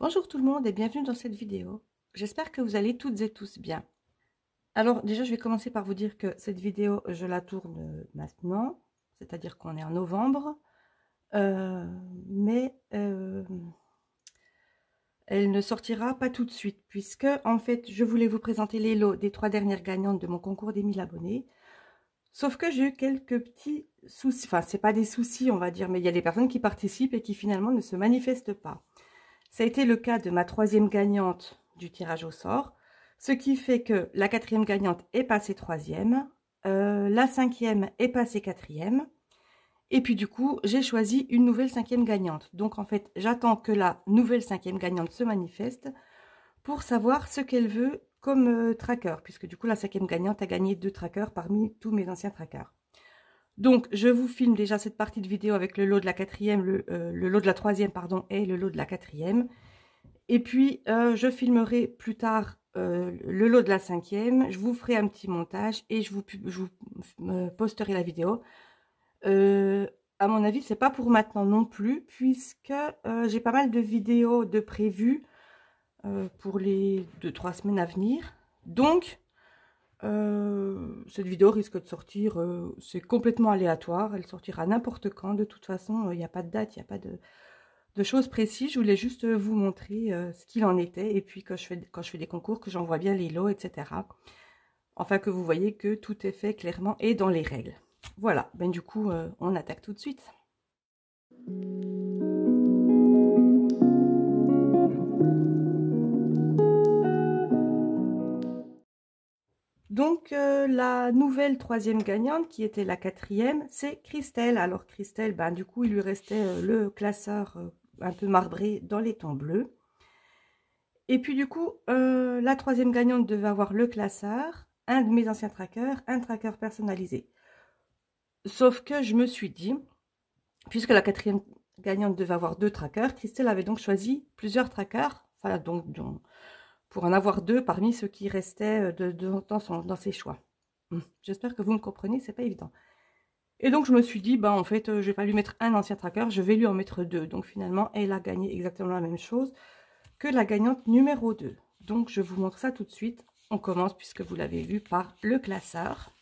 Bonjour tout le monde et bienvenue dans cette vidéo. J'espère que vous allez toutes et tous bien. Alors déjà, je vais commencer par vous dire que cette vidéo, je la tourne maintenant, c'est-à-dire qu'on est en novembre, mais elle ne sortira pas tout de suite, puisque en fait, je voulais vous présenter les lots des 3 dernières gagnantes de mon concours des 1000 abonnés. Sauf que j'ai eu quelques petits soucis, enfin, c'est pas des soucis, on va dire, mais il y a des personnes qui participent et qui finalement ne se manifestent pas. Ça a été le cas de ma 3e gagnante du tirage au sort, ce qui fait que la 4e gagnante est passée 3e, la 5e est passée 4e, et puis du coup, j'ai choisi une nouvelle 5e gagnante. Donc en fait, j'attends que la nouvelle 5e gagnante se manifeste pour savoir ce qu'elle veut comme tracker, puisque du coup, la 5e gagnante a gagné 2 trackers parmi tous mes anciens trackers. Donc, je vous filme déjà cette partie de vidéo avec le lot de la 4e, le lot de la 3e, pardon, et le lot de la 4e. Et puis, je filmerai plus tard le lot de la 5e. Je vous ferai un petit montage et je vous posterai la vidéo. À mon avis, c'est pas pour maintenant non plus, puisque j'ai pas mal de vidéos de prévues pour les 2-3 semaines à venir. Donc, cette vidéo risque de sortir, c'est complètement aléatoire, elle sortira n'importe quand, de toute façon, il n'y a pas de date, il n'y a pas de choses précises, je voulais juste vous montrer ce qu'il en était, et puis quand je fais des concours, que j'envoie bien les lots, etc. Enfin, que vous voyez que tout est fait clairement et dans les règles. Voilà, ben du coup, on attaque tout de suite. Donc, la nouvelle 3e gagnante, qui était la 4e, c'est Christelle. Alors, Christelle, ben, du coup, il lui restait le classeur un peu marbré dans les tons bleus. Et puis, du coup, la 3e gagnante devait avoir le classeur, un de mes anciens trackers, un tracker personnalisé. Sauf que je me suis dit, puisque la 4e gagnante devait avoir 2 trackers, Christelle avait donc choisi plusieurs trackers, enfin, donc pour en avoir 2 parmi ceux qui restaient dans ses choix. J'espère que vous me comprenez, c'est pas évident. Et donc je me suis dit, bah en fait, je vais pas lui mettre un ancien tracker, je vais lui en mettre 2. Donc finalement, elle a gagné exactement la même chose que la gagnante numéro 2. Donc je vous montre ça tout de suite. On commence, puisque vous l'avez vu, par le classeur.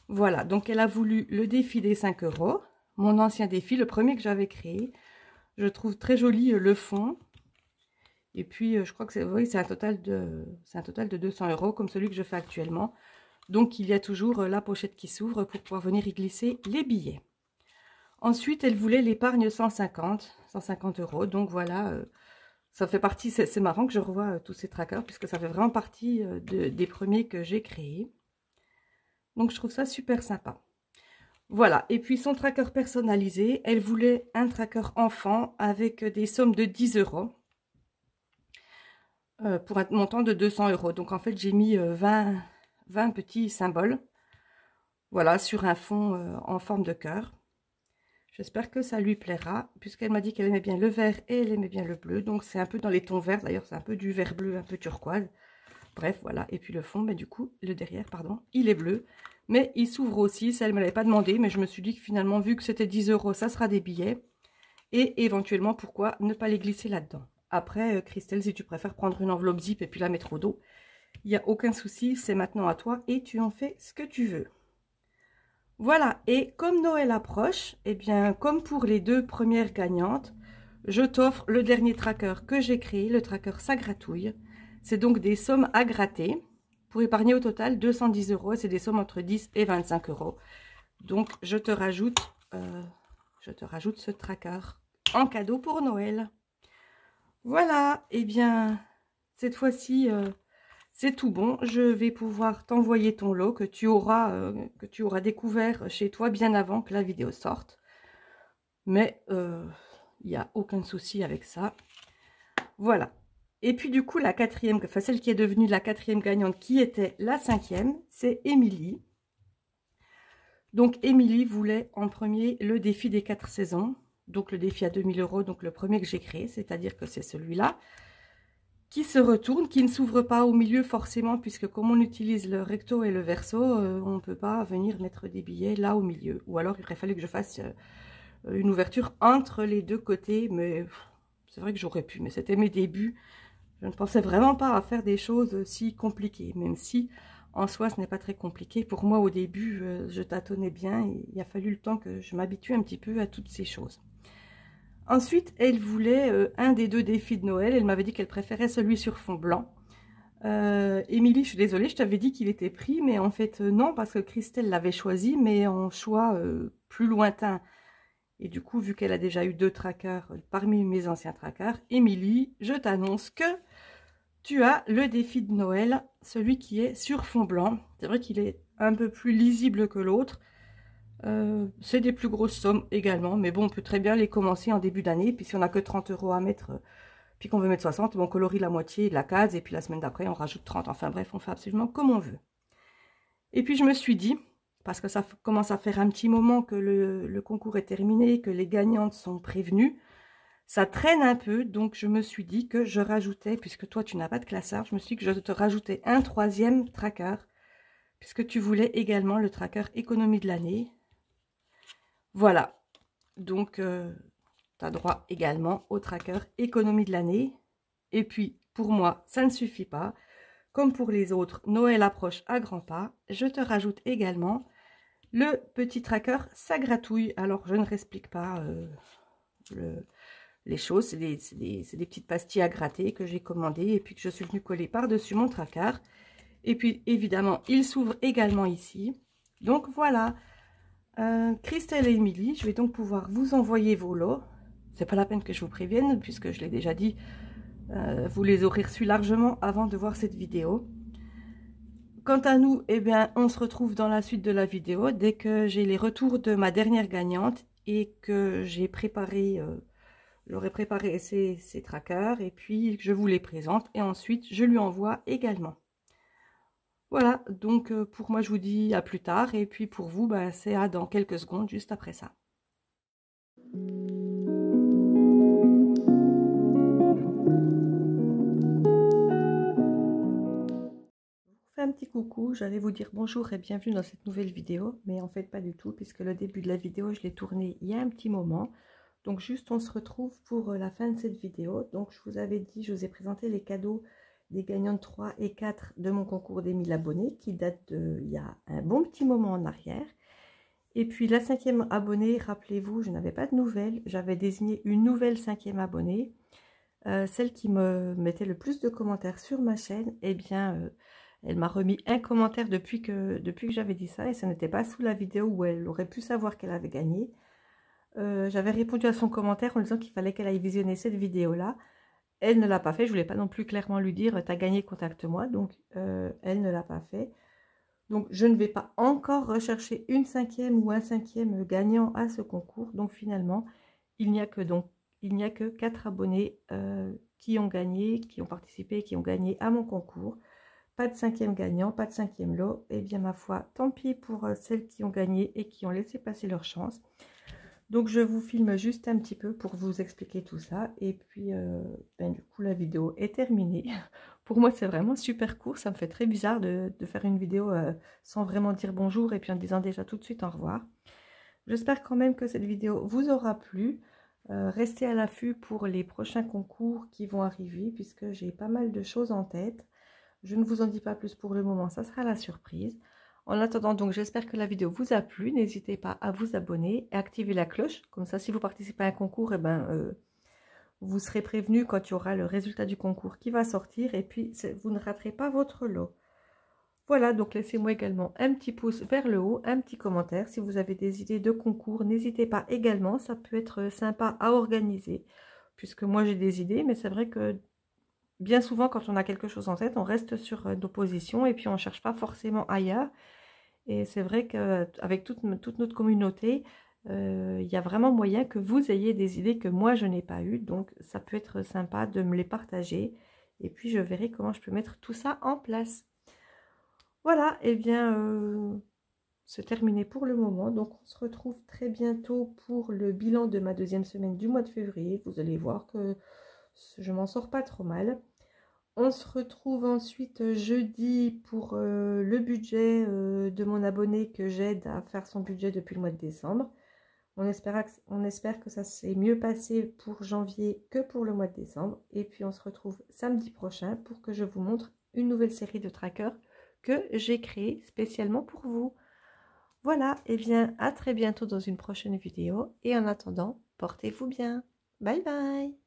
Voilà, donc elle a voulu le défi des 5 €, mon ancien défi, le premier que j'avais créé. Je trouve très joli le fond. Et puis, je crois que c'est un total de 200 € comme celui que je fais actuellement. Donc, il y a toujours la pochette qui s'ouvre pour pouvoir venir y glisser les billets. Ensuite, elle voulait l'épargne 150 €. Donc, voilà, ça fait partie, c'est marrant que je revoie tous ces trackers, puisque ça fait vraiment partie des premiers que j'ai créés. Donc, je trouve ça super sympa. Voilà, et puis son tracker personnalisé, elle voulait un tracker enfant avec des sommes de 10 € pour un montant de 200 €. Donc, en fait, j'ai mis 20 petits symboles, voilà, sur un fond en forme de cœur. J'espère que ça lui plaira, puisqu'elle m'a dit qu'elle aimait bien le vert et elle aimait bien le bleu. Donc, c'est un peu dans les tons verts. D'ailleurs, c'est un peu du vert bleu, un peu turquoise. Bref, voilà. Et puis le fond, mais du coup, le derrière, pardon, il est bleu. Mais il s'ouvre aussi. Ça, elle ne me l'avait pas demandé. Mais je me suis dit que finalement, vu que c'était 10 €, ça sera des billets. Et éventuellement, pourquoi ne pas les glisser là-dedans. Après, Christelle, si tu préfères prendre une enveloppe zip et puis la mettre au dos, il n'y a aucun souci. C'est maintenant à toi et tu en fais ce que tu veux. Voilà, et comme Noël approche, et bien comme pour les 2 premières gagnantes, je t'offre le dernier tracker que j'ai créé, le tracker Ça Gratouille. C'est donc des sommes à gratter pour épargner au total 210 € et c'est des sommes entre 10 et 25 €. Donc je te rajoute ce tracker en cadeau pour Noël. Voilà, et bien cette fois-ci... c'est tout bon, je vais pouvoir t'envoyer ton lot que tu auras découvert chez toi bien avant que la vidéo sorte. Mais il n'y a aucun souci avec ça. Voilà. Et puis du coup, la 4e, enfin celle qui est devenue la 4e gagnante, qui était la 5e, c'est Émilie. Donc Émilie voulait en premier le défi des 4 saisons. Donc le défi à 2000 €, donc le premier que j'ai créé, c'est-à-dire que c'est celui-là. Qui se retourne, qui ne s'ouvre pas au milieu forcément, puisque comme on utilise le recto et le verso, on ne peut pas venir mettre des billets là au milieu. Ou alors il aurait fallu que je fasse une ouverture entre les deux côtés, mais C'est vrai que j'aurais pu, mais c'était mes débuts. Je ne pensais vraiment pas à faire des choses si compliquées, même si en soi ce n'est pas très compliqué. Pour moi au début, je tâtonnais bien et il a fallu le temps que je m'habitue un petit peu à toutes ces choses. Ensuite, elle voulait un des 2 défis de Noël. Elle m'avait dit qu'elle préférait celui sur fond blanc. Émilie, je suis désolée, je t'avais dit qu'il était pris, mais en fait non, parce que Christelle l'avait choisi, mais en choix plus lointain. Et du coup, vu qu'elle a déjà eu 2 trackers parmi mes anciens trackers, Émilie, je t'annonce que tu as le défi de Noël, celui qui est sur fond blanc. C'est vrai qu'il est un peu plus lisible que l'autre. C'est des plus grosses sommes également, mais bon, on peut très bien les commencer en début d'année. Puis si on n'a que 30 € à mettre, puis qu'on veut mettre 60, on colorie la moitié de la case, et puis la semaine d'après, on rajoute 30. Enfin bref, on fait absolument comme on veut. Et puis je me suis dit, parce que ça commence à faire un petit moment que le concours est terminé, que les gagnantes sont prévenues, ça traîne un peu, donc je me suis dit que je rajoutais, puisque toi tu n'as pas de classeur, je me suis dit que je te rajoutais un 3e tracker, puisque tu voulais également le tracker économie de l'année. Voilà, donc tu as droit également au tracker économie de l'année. Et puis pour moi, ça ne suffit pas. Comme pour les autres, Noël approche à grands pas. Je te rajoute également le petit tracker Ça Gratouille. Alors je ne réexplique pas les choses, c'est des petites pastilles à gratter que j'ai commandées et puis que je suis venue coller par-dessus mon tracker. Et puis évidemment, il s'ouvre également ici. Donc voilà, Christelle et Émilie, je vais donc pouvoir vous envoyer vos lots. C'est pas la peine que je vous prévienne puisque je l'ai déjà dit, vous les aurez reçus largement avant de voir cette vidéo. Quant à nous, eh bien, on se retrouve dans la suite de la vidéo dès que j'ai les retours de ma dernière gagnante et que j'ai préparé... j'aurais préparé ces trackers et puis je vous les présente et ensuite je lui envoie également. Voilà, donc pour moi je vous dis à plus tard et puis pour vous, bah, c'est à dans quelques secondes juste après ça. Je vous fais un petit coucou, j'allais vous dire bonjour et bienvenue dans cette nouvelle vidéo, mais en fait pas du tout puisque le début de la vidéo je l'ai tourné il y a un petit moment. Donc juste on se retrouve pour la fin de cette vidéo. Donc je vous avais dit, je vous ai présenté les cadeaux des gagnantes 3 et 4 de mon concours des 1000 abonnés qui date il y a un bon petit moment en arrière. Et puis la 5e abonnée, rappelez-vous, je n'avais pas de nouvelles. J'avais désigné une nouvelle 5e abonnée, celle qui me mettait le plus de commentaires sur ma chaîne. Eh bien, elle m'a remis un commentaire depuis que j'avais dit ça et ce n'était pas sous la vidéo où elle aurait pu savoir qu'elle avait gagné. J'avais répondu à son commentaire en disant qu'il fallait qu'elle aille visionner cette vidéo-là. Elle ne l'a pas fait. Je voulais pas non plus clairement lui dire « t'as gagné, contacte-moi ». Donc, elle ne l'a pas fait. Donc, je ne vais pas encore rechercher une 5e ou un 5e gagnant à ce concours. Donc, finalement, il n'y a que 4 abonnés qui ont gagné, qui ont participé, qui ont gagné à mon concours. Pas de 5e gagnant, pas de 5e lot. Eh bien, ma foi, tant pis pour celles qui ont gagné et qui ont laissé passer leur chance. Donc, je vous filme juste un petit peu pour vous expliquer tout ça. Et puis, du coup, la vidéo est terminée. Pour moi, c'est vraiment super court. Ça me fait très bizarre de faire une vidéo sans vraiment dire bonjour et puis en disant déjà tout de suite au revoir. J'espère quand même que cette vidéo vous aura plu. Restez à l'affût pour les prochains concours qui vont arriver puisque j'ai pas mal de choses en tête. Je ne vous en dis pas plus pour le moment, ça sera la surprise. En attendant, donc, j'espère que la vidéo vous a plu. N'hésitez pas à vous abonner et activer la cloche. Comme ça, si vous participez à un concours, vous serez prévenu quand il y aura le résultat du concours qui va sortir. Et puis, vous ne raterez pas votre lot. Voilà, donc laissez-moi également un petit pouce vers le haut, un petit commentaire. Si vous avez des idées de concours, n'hésitez pas également. Ça peut être sympa à organiser. Puisque moi, j'ai des idées, mais c'est vrai que bien souvent, quand on a quelque chose en tête, on reste sur nos positions et puis on ne cherche pas forcément ailleurs. Et c'est vrai qu'avec toute notre communauté, il y a vraiment moyen que vous ayez des idées que moi, je n'ai pas eues. Donc, ça peut être sympa de me les partager. Et puis, je verrai comment je peux mettre tout ça en place. Voilà, et bien, c'est terminé pour le moment. Donc, on se retrouve très bientôt pour le bilan de ma 2e semaine du mois de février. Vous allez voir que je m'en sors pas trop mal. On se retrouve ensuite jeudi pour le budget de mon abonné que j'aide à faire son budget depuis le mois de décembre. On espère que ça s'est mieux passé pour janvier que pour le mois de décembre. Et puis on se retrouve samedi prochain pour que je vous montre une nouvelle série de trackers que j'ai créée spécialement pour vous. Voilà, et bien à très bientôt dans une prochaine vidéo. Et en attendant, portez-vous bien. Bye bye!